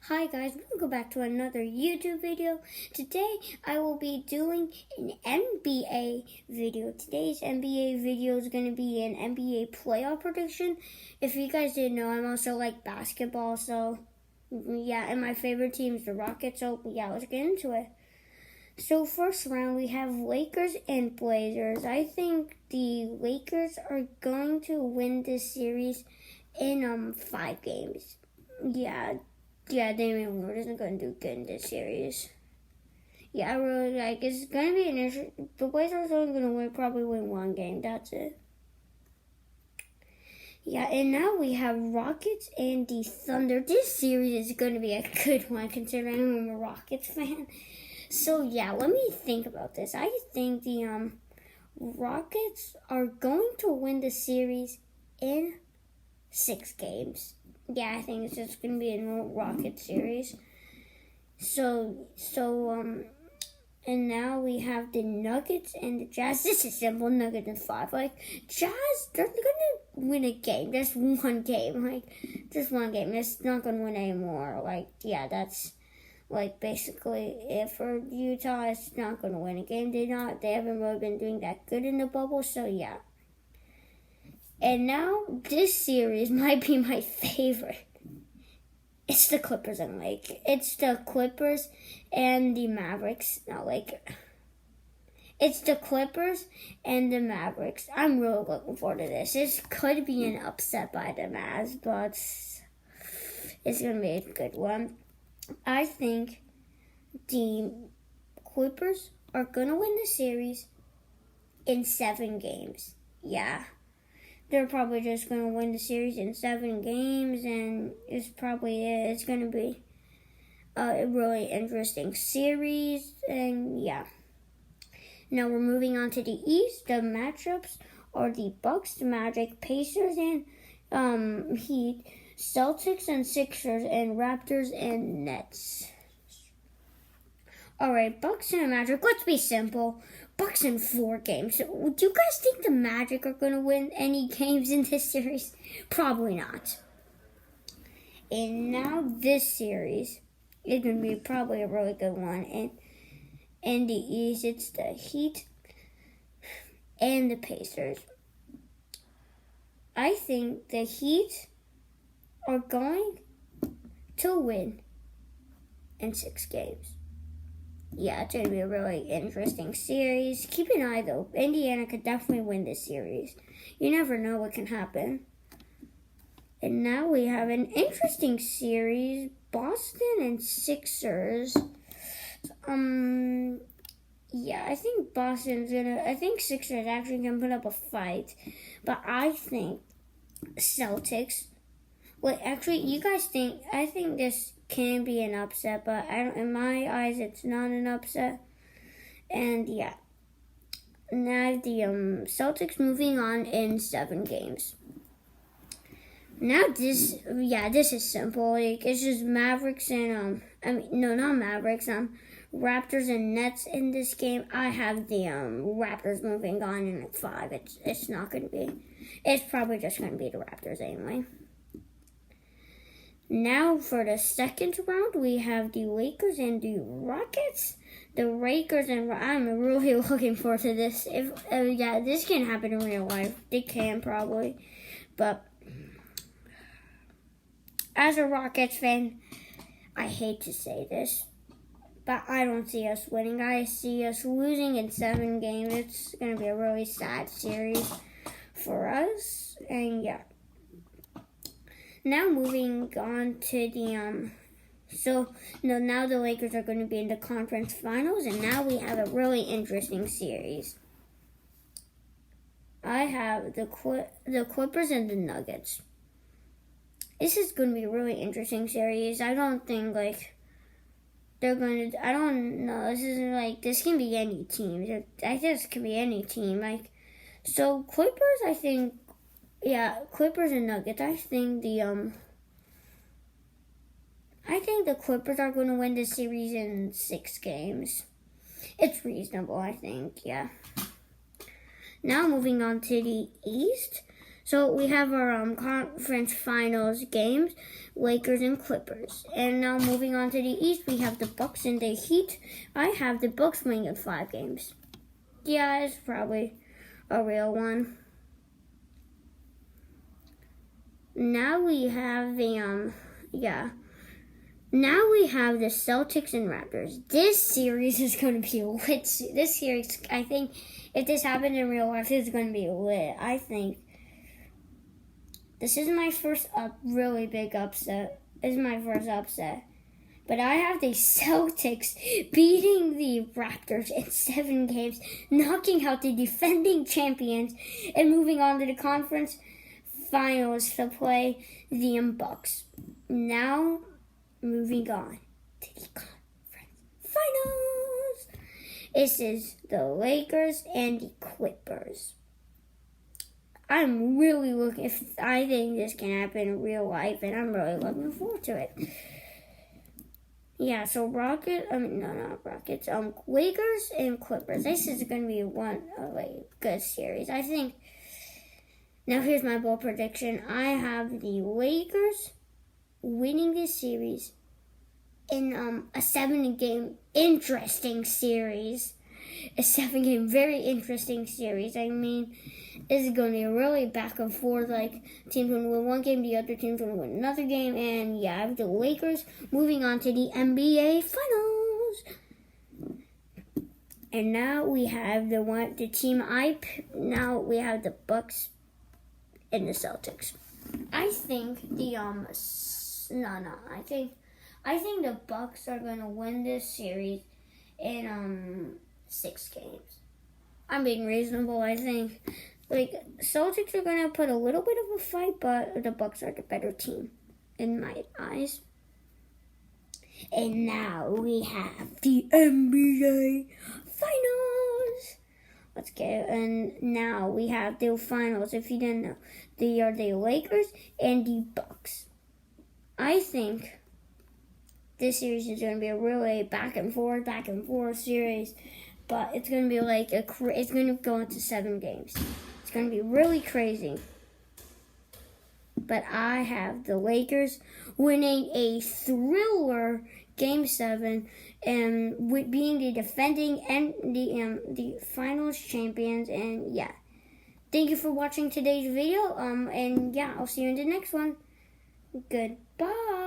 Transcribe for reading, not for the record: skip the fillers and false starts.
Hi guys, welcome back to another YouTube video. Today I will be doing an NBA video. Today's NBA video is going to be an NBA playoff prediction. If you guys didn't know, I'm also like basketball, so yeah, and my favorite team is the Rockets, so yeah, let's get into it. So first round we have Lakers and Blazers. I think the Lakers are going to win this series in 5 games. Yeah, Damian Lillard isn't going to do good in this series. Yeah, I really like it's going to be an interesting. The Blazers are only going to probably win 1 game. That's it. Yeah, and now we have Rockets and the Thunder. This series is going to be a good one considering I'm a Rockets fan. So, yeah, let me think about this. I think the Rockets are going to win the series in 6 games. Yeah, I think it's just going to be a Rocket series. And now we have the Nuggets and the Jazz. This is simple, Nuggets in 5. Like, Jazz, they're going to win a game. Just 1 game. Like, just 1 game. It's not going to win anymore. Like, yeah, that's, like, basically it for Utah. It's not going to win a game. They haven't really been doing that good in the bubble, so yeah. And now, this series might be my favorite. It's the Clippers and Lake. It's the Clippers and the Mavericks. It's the Clippers and the Mavericks. I'm really looking forward to this. This could be an upset by the Mavs, but it's going to be a good one. I think the Clippers are going to win the series in 7 games. Yeah. They're probably just going to win the series in 7 games, and it's probably it. It's going to be a really interesting series, and yeah. Now we're moving on to the East. The matchups are the Bucks, the Magic, Pacers, and Heat, Celtics and Sixers, and Raptors and Nets. Alright, Bucks and Magic. Let's be simple. Bucks in 4 games. Do you guys think the Magic are going to win any games in this series? Probably not. And now this series is going to be probably a really good one. And in the East, it's the Heat and the Pacers. I think the Heat are going to win in 6 games. Yeah, it's going to be a really interesting series. Keep an eye, though. Indiana could definitely win this series. You never know what can happen. And now we have an interesting series. Boston and Sixers. Yeah, I think I think Sixers actually can put up a fight. But I think Celtics. Wait, actually, you guys think, I think this can be an upset, but in my eyes, it's not an upset. And yeah, now the Celtics moving on in 7 games. Now this is simple. Like, it's just Mavericks and not Mavericks. Raptors and Nets in this game. I have the Raptors moving on in 5. It's not going to be. It's probably just going to be the Raptors anyway. Now for the second round, we have the Lakers and the Rockets. The Lakers and I'm really looking forward to this. This can happen in real life. They can probably, but as a Rockets fan, I hate to say this, but I don't see us winning. I see us losing in 7 games. It's gonna be a really sad series for us, and yeah. Now moving on to the now the Lakers are going to be in the conference finals, and now we have a really interesting series. I have the Clippers and the Nuggets. This is going to be a really interesting series. I don't think they're going to. I don't know. This can be any team. I think this can be any team. So Clippers, I think. Yeah, Clippers and Nuggets. I think the Clippers are going to win this series in 6 games. It's reasonable, I think. Yeah. Now moving on to the East. So we have our conference finals games, Lakers and Clippers. And now moving on to the East, we have the Bucks and the Heat. I have the Bucks winning in 5 games. Yeah, it's probably a real one. Now we have the Now we have the Celtics and Raptors. This series is going to be lit. This series, I think, if this happened in real life, it's going to be lit. I think this is my first really big upset. This is my first upset. But I have the Celtics beating the Raptors in 7 games, knocking out the defending champions, and moving on to the conference finals to play the Bucks. Now, moving on to the conference finals. This is the Lakers and the Clippers. I'm really looking. I think this can happen in real life, and I'm really looking forward to it. Yeah, so Lakers and Clippers. This is going to be one good series, I think. Now here's my bold prediction. I have the Lakers winning this series in a 7-game interesting series. A 7-game very interesting series. I mean, this is going to be really back and forth. Like, teams going to win one game, the other team's going to win another game. And yeah, I have the Lakers moving on to the NBA Finals. And now we have the Bucks and the Celtics. I think I think the Bucks are going to win this series in 6 games. I'm being reasonable, I think. Celtics are going to put a little bit of a fight, but the Bucks are the better team in my eyes. And now we have the NBA Finals. Let's go. And now we have the finals. If you didn't know, they are the Lakers and the Bucks. I think this series is going to be a really back and forth series, but it's going to be it's going to go into 7 games. It's going to be really crazy. But I have the Lakers winning a thriller Game 7 and with being the defending and the finals champions. And yeah, thank you for watching today's video. And yeah, I'll see you in the next one. Goodbye.